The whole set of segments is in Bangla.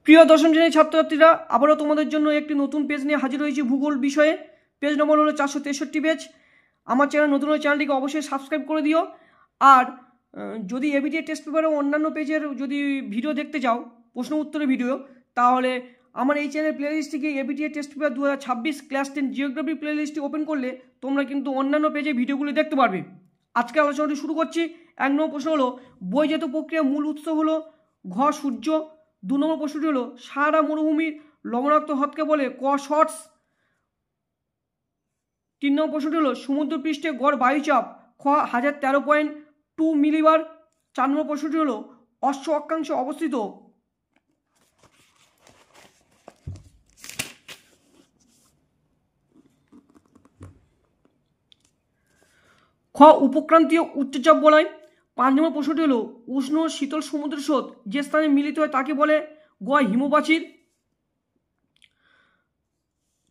প্রিয় দশম শ্রেণীর ছাত্রছাত্রীরা, আবারও তোমাদের জন্য একটি নতুন পেজ নিয়ে হাজির হয়েছি ভূগোল বিষয়ে। পেজ নম্বর হলো 463 পেজ। আমার চ্যানেল নতুন হলে চ্যানেলটিকে অবশ্যই সাবস্ক্রাইব করে দিও। আর যদি এবিটিএ টেস্ট পেপারে অন্যান্য পেজের যদি ভিডিও দেখতে চাও, প্রশ্ন উত্তরের ভিডিও, তাহলে আমার এই চ্যানেল প্লেলিস্ট থেকে ABTA test paper 2026 class 10 geography প্লেলিস্টটি ওপেন করলে তোমরা কিন্তু অন্যান্য পেজে ভিডিওগুলি দেখতে পারবে। আজকে আলোচনাটি শুরু করছি। 1 নম্বর প্রশ্ন হলো, বহির্জাত প্রক্রিয়ার মূল উৎস হলো ঘ সূর্য। 2 নম্বর প্রশ্নটি হলো, সাহারা মরুভূমির লবণাক্ত হ্রদকে বলে ক শর্টস। 3 নম্বর প্রশ্নটি হলো, সমুদ্রপৃষ্ঠে গড় বায়ুচাপ খ 1013.2 মিলিবার। 4 নম্বর প্রশ্নটি হলো, অশ্ব অক্ষাংশে অবস্থিত খ উপক্রান্তীয় উচ্চচাপ বলয়। 5 নম্বর প্রশ্নটি হলো, উষ্ণ শীতল সমুদ্র স্রোত যে স্থানে মিলিত হয় তাকে বলে গ হিমবাচির।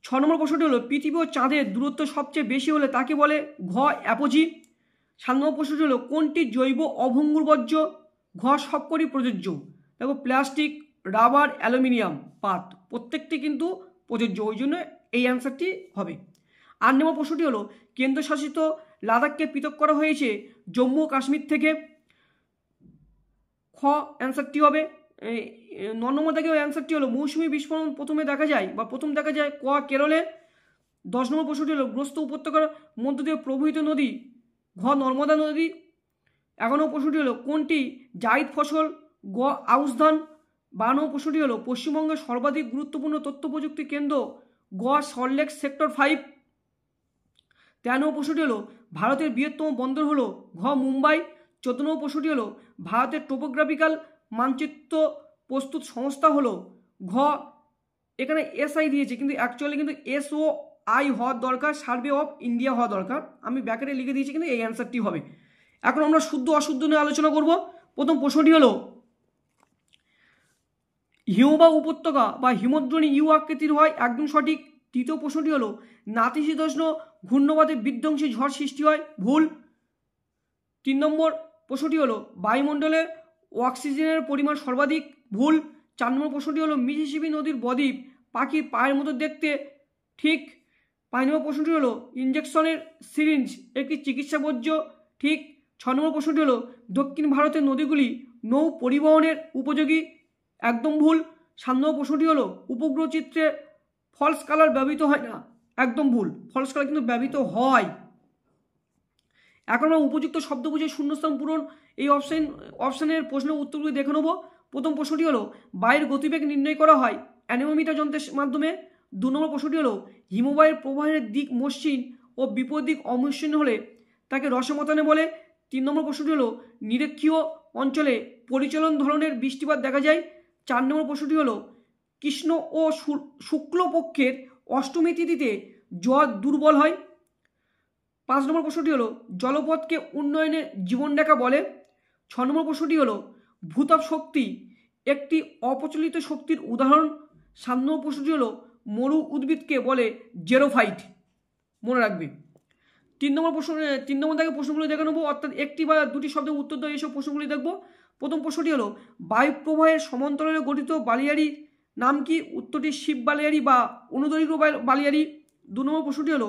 6 নম্বর প্রশ্নটি হলো, পৃথিবী ও চাঁদের দূরত্ব সবচেয়ে বেশি হলে তাকে বলে ঘ অ্যাপোজি। 7 নম্বর প্রশ্নটি হলো, কোনটি জৈব অভঙ্গুর বর্জ্য? ঘ সবকটি প্রযোজ্য। দেখো, প্লাস্টিক, রাবার, অ্যালুমিনিয়াম, পাত প্রত্যেকটি কিন্তু প্রযোজ্য, ওই জন্য এই অ্যান্সারটি হবে। 8 নম্বর প্রশ্নটি হলো, কেন্দ্রশাসিত লাদাখকে পৃথক করা হয়েছে জম্মু ও কাশ্মীর থেকে। খ অ্যান্সারটি হবে। 9 নম্বর থেকে অ্যান্সারটি হলো, মৌসুমী বিস্ফোরণ প্রথম দেখা যায় ক কেরলে। 10 নম্বর প্রশ্নটি হলো, গ্রস্ত উপত্যকার মধ্য দিয়ে প্রবাহিত নদী ঘ নর্মদা নদী। 11 নম্বর প্রশ্নটি হলো, কোনটি জায়িদ ফসল? গ আউশ ধান। 12 নম্বর প্রশ্নটি হলো, পশ্চিমবঙ্গের সর্বাধিক গুরুত্বপূর্ণ তথ্য প্রযুক্তি কেন্দ্র গ সল্টলেক সেক্টর 5। 13 নম্বর প্রশ্নটি হলো, ভারতের বৃহত্তম বন্দর হলো ঘ মুম্বাই। 14 নম্বর প্রশ্নটি হলো, ভারতের টোপোগ্রাফিক্যাল মানচিত্র প্রস্তুত সংস্থা হলো ঘ, এখানে এসআই দিয়েছে কিন্তু অ্যাকচুয়ালি কিন্তু SOI হওয়ার দরকার, সার্ভে অফ ইন্ডিয়া হওয়া দরকার। আমি ব্যাকেটে লিখে দিয়েছি, কিন্তু এই অ্যান্সারটি হবে। এখন আমরা শুদ্ধ অশুদ্ধ নিয়ে আলোচনা করব। প্রথম প্রশ্নটি হলো, হিমবাহ উপত্যকা বা হিমদ্রোণী ইউ আকৃতির হয়, একদম সঠিক। তৃতীয় প্রশ্নটি হলো, নাতিশীতোষ্ণ ঘূর্ণবাদে বিধ্বংসী ঝড় সৃষ্টি হয়, ভুল। 3 নম্বর প্রশ্নটি হলো, বায়ুমণ্ডলে অক্সিজেনের পরিমাণ সর্বাধিক, ভুল। 4 নম্বর প্রশ্নটি হলো, মিসিসিপি নদীর বদ্বীপ পাখির পায়ের মতো দেখতে, ঠিক। 5 নম্বর প্রশ্নটি হলো, ইনজেকশনের সিরিঞ্জ একটি চিকিৎসা বর্জ্য, ঠিক। 6 নম্বর প্রশ্নটি হলো, দক্ষিণ ভারতের নদীগুলি নৌ পরিবহনের উপযোগী, একদম ভুল। 7 নম্বর প্রশ্নটি হলো, উপগ্রহ চিত্রে ফলস কালার ব্যবহৃত হয় না, একদম ভুল। ফলস কালার কিন্তু ব্যবহৃত হয়। এখন আমরা উপযুক্ত শব্দ বুঝে শূন্যস্থান পূরণ এই অপশানের প্রশ্নের উত্তরগুলি দেখে নেব। প্রথম প্রশ্নটি হলো, বায়ুর গতিবেগ নির্ণয় করা হয় অ্যানিমোমিটার যন্ত্রের মাধ্যমে। 2 নম্বর প্রশ্নটি হলো, হিমবাহের প্রবাহের দিক মসৃণ ও বিপরীত দিক অমসৃণ হলে তাকে রসমতানে বলে। 3 নম্বর প্রশ্নটি হলো, নিরক্ষীয় অঞ্চলে পরিচলন ধরনের বৃষ্টিপাত দেখা যায়। 4 নম্বর প্রশ্নটি হলো, কৃষ্ণ ও শুক্লপক্ষের অষ্টমী তিথিতে জ্বর দুর্বল হয়। 5 নম্বর প্রশ্নটি হলো, জলপথকে উন্নয়নের জীবনরেখা বলে। 6 নম্বর প্রশ্নটি হলো, ভূতাপ শক্তি একটি অপ্রচলিত শক্তির উদাহরণ। 7 নম্বর প্রশ্নটি হলো, মরু উদ্ভিদকে বলে জেরোফাইট, মনে রাখবে। 3 নম্বর থেকে প্রশ্নগুলি দেখে নেবো, অর্থাৎ একটি বা দুটি শব্দের উত্তর দেওয়া এইসব প্রশ্নগুলি দেখবো। প্রথম প্রশ্নটি হলো, বায়ু প্রবাহের সমান্তরালে গঠিত বালিয়াড়ির নাম কি? উত্তরটি শিব বালিয়াড়ি বা অনুদৈর্ঘ্য বালিয়াড়ি। 2 নম্বর প্রশ্নটি হলো,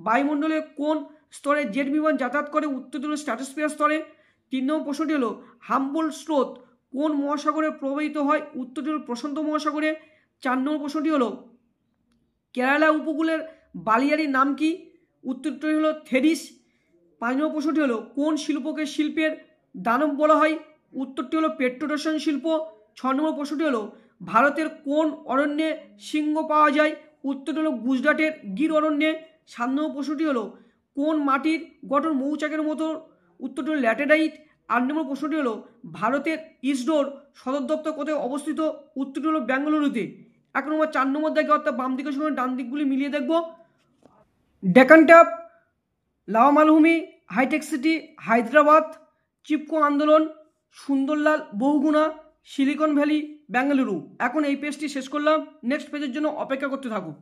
বায়ুমণ্ডলে কোন স্তরে জেট বিমান যাতায়াত করে? উত্তরটি হলো স্ট্র্যাটোস্ফিয়ার স্তরে। 3 নম্বর প্রশ্নটি হলো, হাম্বোল্ট স্রোত কোন মহাসাগরে প্রবাহিত হয়? উত্তরটি হলো প্রশান্ত মহাসাগরে। 4 নম্বর প্রশ্নটি হলো, কেরালা উপকূলের বালিয়াড়ির নাম কি? উত্তরটি হলো থেরিস। 5 নম্বর প্রশ্নটি হলো, কোন শিল্পকে শিল্পের দানব বলা হয়? উত্তরটি হলো পেট্রোরসায়ন শিল্প। 6 নম্বর প্রশ্নটি হলো, ভারতের কোন অরণ্যে সিংহ পাওয়া যায়? উত্তরটি হলো গুজরাটের গির অরণ্যে। 7 নম্বর প্রশ্নটি হলো, কোন মাটির গঠন মৌচাকের মতো? উত্তরটি হলো ল্যাটেরাইট। 8 নম্বর প্রশ্নটি হলো, ভারতের ইসরোর সদর দপ্তর কোথায় অবস্থিত? উত্তরটি হলো বেঙ্গালুরুতে। 1 নম্বর 4 নম্বর দেখে, অর্থাৎ বাম দিকের সঙ্গে ডান দিকগুলি মিলিয়ে দেখব। ডেকান ট্যাপ, লাভা মালভূমি, হাইটেক সিটি, হায়দ্রাবাদ, চিপকো আন্দোলন, সুন্দরলাল বহুগুণা, সিলিকন ভ্যালি, বেঙ্গালুরু। এখন এই পেজটি শেষ করলাম, নেক্সট পেজের জন্য অপেক্ষা করতে থাকুক।